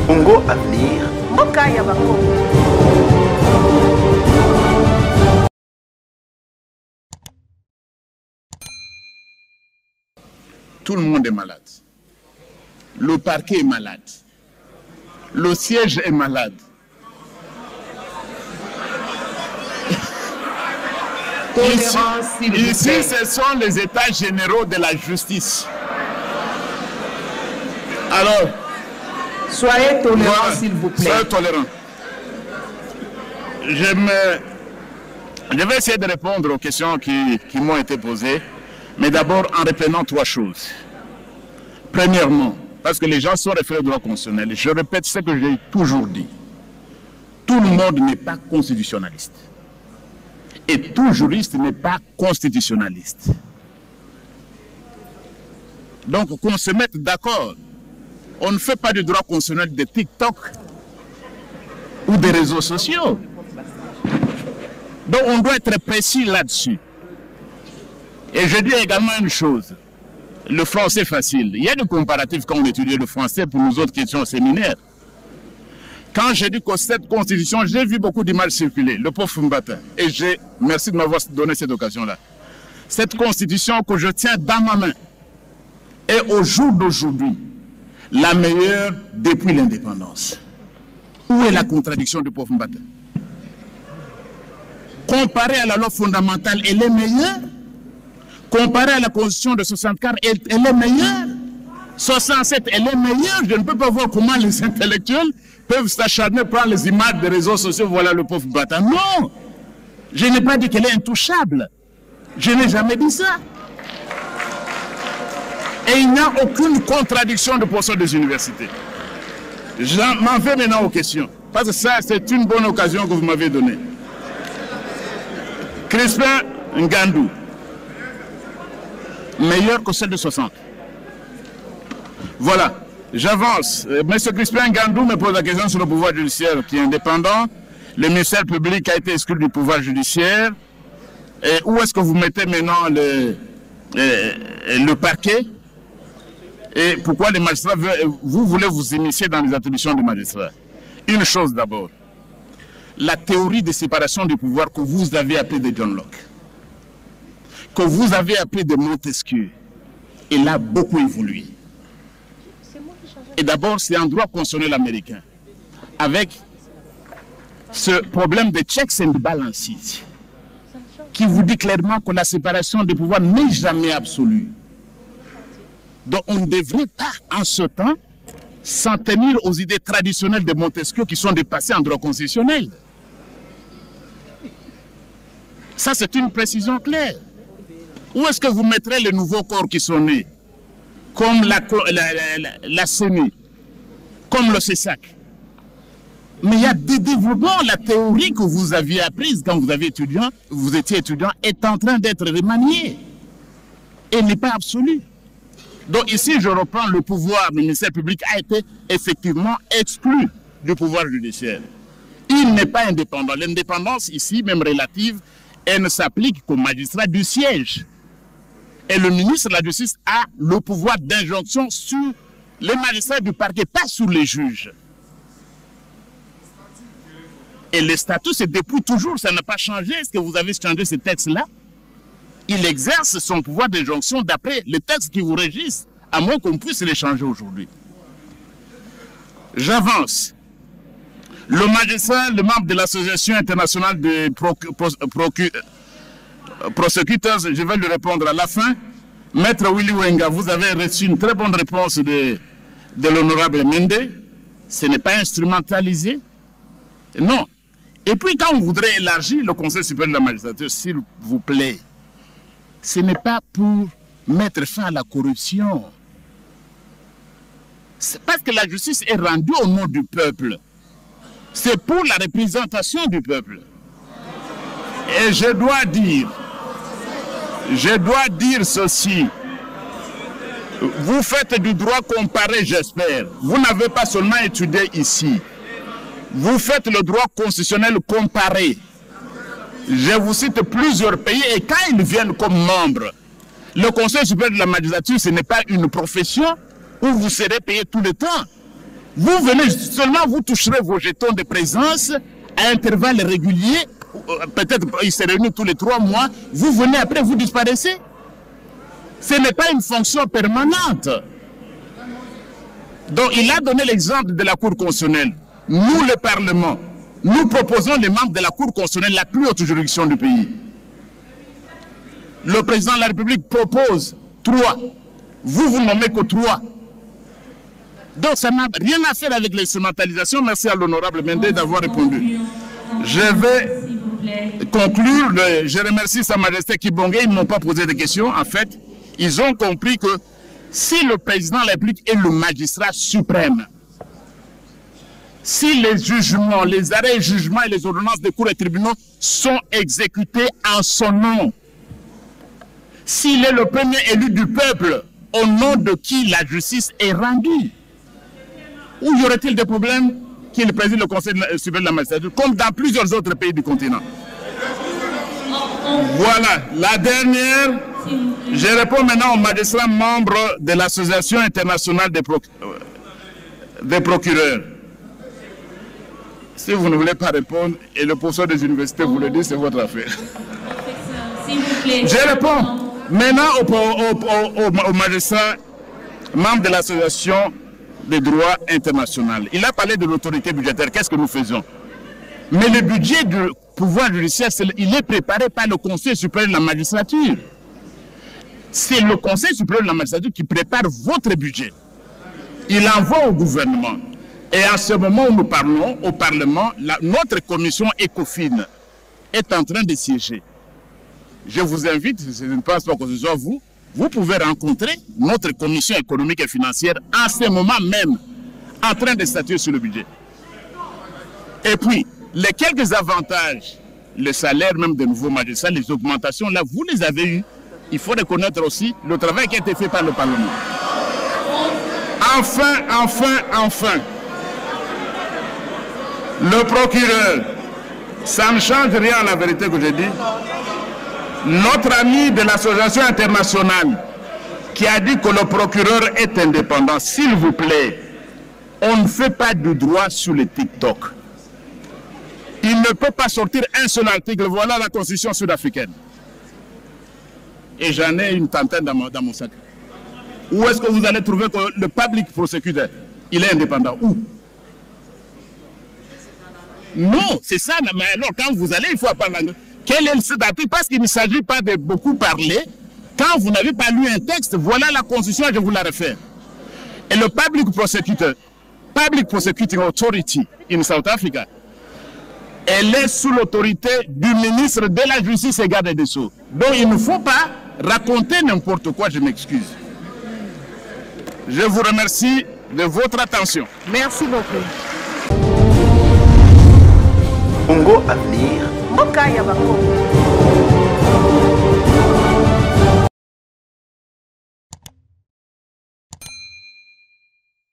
Congo Avenir. Tout le monde est malade. Le parquet est malade. Le siège est malade. Ici, ce sont les états généraux de la justice. Alors, soyez tolérants, s'il vous plaît. Soyez tolérants. Je vais essayer de répondre aux questions qui m'ont été posées, mais d'abord en reprenant trois choses. Premièrement, parce que les gens sont référés au droit constitutionnel, je répète ce que j'ai toujours dit. Tout le monde n'est pas constitutionnaliste. Et tout juriste n'est pas constitutionnaliste. Donc, qu'on se mette d'accord. On ne fait pas du droit constitutionnel de TikTok ou des réseaux sociaux. Donc, on doit être précis là-dessus. Et je dis également une chose. Le français est facile. Il y a des comparatifs quand on étudie le français pour nous autres qui étions au séminaire. Quand j'ai dit que cette constitution, j'ai vu beaucoup d'images circuler, le pauvre Mbata. Et merci de m'avoir donné cette occasion-là. Cette constitution que je tiens dans ma main est au jour d'aujourd'hui la meilleure depuis l'indépendance. Où est la contradiction du pauvre Mbata? Comparée à la loi fondamentale, elle est meilleure. Comparée à la constitution de 64, elle est meilleure. 67, elle est meilleure. Je ne peux pas voir comment les intellectuels peuvent s'acharner, prendre les images des réseaux sociaux, voilà le pauvre Mbata. Non! Je n'ai pas dit qu'elle est intouchable. Je n'ai jamais dit ça. Et il n'y a aucune contradiction de position des universités. Je m'en vais maintenant aux questions. Parce que ça, c'est une bonne occasion que vous m'avez donnée. Crispin Ngandou, meilleur que celle de 60. Voilà. J'avance. Monsieur Crispin Ngandou me pose la question sur le pouvoir judiciaire qui est indépendant. Le ministère public a été exclu du pouvoir judiciaire. Et où est-ce que vous mettez maintenant le parquet? Et pourquoi les magistrats, vous voulez vous initier dans les attributions des magistrats? Une chose d'abord. La théorie de séparation du pouvoir que vous avez appelée de John Locke, que vous avez appelée de Montesquieu, elle a beaucoup évolué. Et d'abord, c'est un droit constitutionnel américain, avec ce problème de checks and balances, qui vous dit clairement que la séparation des pouvoirs n'est jamais absolue. Donc on ne devrait pas, en ce temps, s'en tenir aux idées traditionnelles de Montesquieu qui sont dépassées en droit constitutionnel. Ça, c'est une précision claire. Où est-ce que vous mettrez les nouveaux corps qui sont nés, comme la CENI, comme le CESAC? Mais il y a des développements. La théorie que vous aviez apprise quand vous étiez étudiant est en train d'être remaniée. Elle n'est pas absolue. Donc ici, je reprends le pouvoir du ministère public a été effectivement exclu du pouvoir judiciaire. Il n'est pas indépendant. L'indépendance ici, même relative, elle ne s'applique qu'aux magistrats du siège. Et le ministre de la Justice a le pouvoir d'injonction sur les magistrats du parquet, pas sur les juges. Et le statut se dépouille toujours, ça n'a pas changé. Est-ce que vous avez changé ce texte-là? Il exerce son pouvoir d'injonction d'après les textes qui vous régissent, à moins qu'on puisse les changer aujourd'hui. J'avance. Le magistrat, le membre de l'Association internationale des prosecuteurs, je vais lui répondre à la fin. Maître Willy Wenga, vous avez reçu une très bonne réponse de l'honorable Mende. Ce n'est pas instrumentalisé. Non. Et puis quand on voudrait élargir le Conseil supérieur de la magistrature, s'il vous plaît, ce n'est pas pour mettre fin à la corruption. C'est parce que la justice est rendue au nom du peuple. C'est pour la représentation du peuple. Et je dois dire ceci. Vous faites du droit comparé, j'espère. Vous n'avez pas seulement étudié ici. Vous faites le droit constitutionnel comparé. Je vous cite plusieurs pays et quand ils viennent comme membres, le Conseil supérieur de la magistrature, ce n'est pas une profession où vous serez payé tout le temps. Vous venez, seulement vous toucherez vos jetons de présence à intervalles réguliers, peut-être ils se réunissent tous les 3 mois, vous venez après, vous disparaissez. Ce n'est pas une fonction permanente. Donc il a donné l'exemple de la Cour constitutionnelle. Nous, le Parlement, nous proposons les membres de la Cour constitutionnelle, la plus haute juridiction du pays. Le président de la République propose 3. Vous nommez que 3. Donc ça n'a rien à faire avec l'instrumentalisation. Merci à l'honorable Mende d'avoir répondu. Je vais conclure. Je remercie Sa Majesté Kibonge. Ils ne m'ont pas posé de questions. En fait, ils ont compris que si le président de la République est le magistrat suprême, si les jugements, les arrêts et jugements et les ordonnances des cours et tribunaux sont exécutés en son nom, s'il est le premier élu du peuple, au nom de qui la justice est rendue, où y aurait-il des problèmes qu'il préside le Conseil supérieur de la magistrature, comme dans plusieurs autres pays du continent? Voilà, la dernière. Je réponds maintenant aux magistrats membres de l'Association internationale des procureurs. Si vous ne voulez pas répondre, et le professeur des universités vous le dit, c'est votre affaire. Je réponds maintenant aux magistrats membres de l'Association des droits internationaux. Il a parlé de l'autorité budgétaire. Qu'est-ce que nous faisons? Mais le budget du pouvoir judiciaire, il est préparé par le Conseil supérieur de la magistrature. C'est le Conseil supérieur de la magistrature qui prépare votre budget. Il envoie au gouvernement. Et en ce moment où nous parlons au Parlement, notre commission ECOFIN est en train de siéger. Je vous invite, je ne pense pas que ce soit vous, vous pouvez rencontrer notre commission économique et financière en ce moment même, en train de statuer sur le budget. Et puis, les quelques avantages, le salaire même des nouveaux magistrats, les augmentations, là, vous les avez eues. Il faut reconnaître aussi le travail qui a été fait par le Parlement. Enfin, le procureur, ça ne change rien à la vérité que je dis. Notre ami de l'association internationale qui a dit que le procureur est indépendant, s'il vous plaît, on ne fait pas du droit sur le TikTok. Il ne peut pas sortir un seul article. Voilà la constitution sud-africaine. Et j'en ai une trentaine dans mon sac. Où est-ce que vous allez trouver que le public prosecutor, il est indépendant? Où? Non, c'est ça. Mais alors, quand vous allez, il faut apprendre l'anglais. Quel est cet article? Parce qu'il ne s'agit pas de beaucoup parler. Quand vous n'avez pas lu un texte, voilà la constitution, je vous la réfère. Et le Public Prosecuting Authority in South Africa, elle est sous l'autorité du ministre de la Justice et Garde des Sceaux. Donc il ne faut pas raconter n'importe quoi, je m'excuse. Je vous remercie de votre attention. Merci beaucoup. Congo Avenir. Okaya Bako.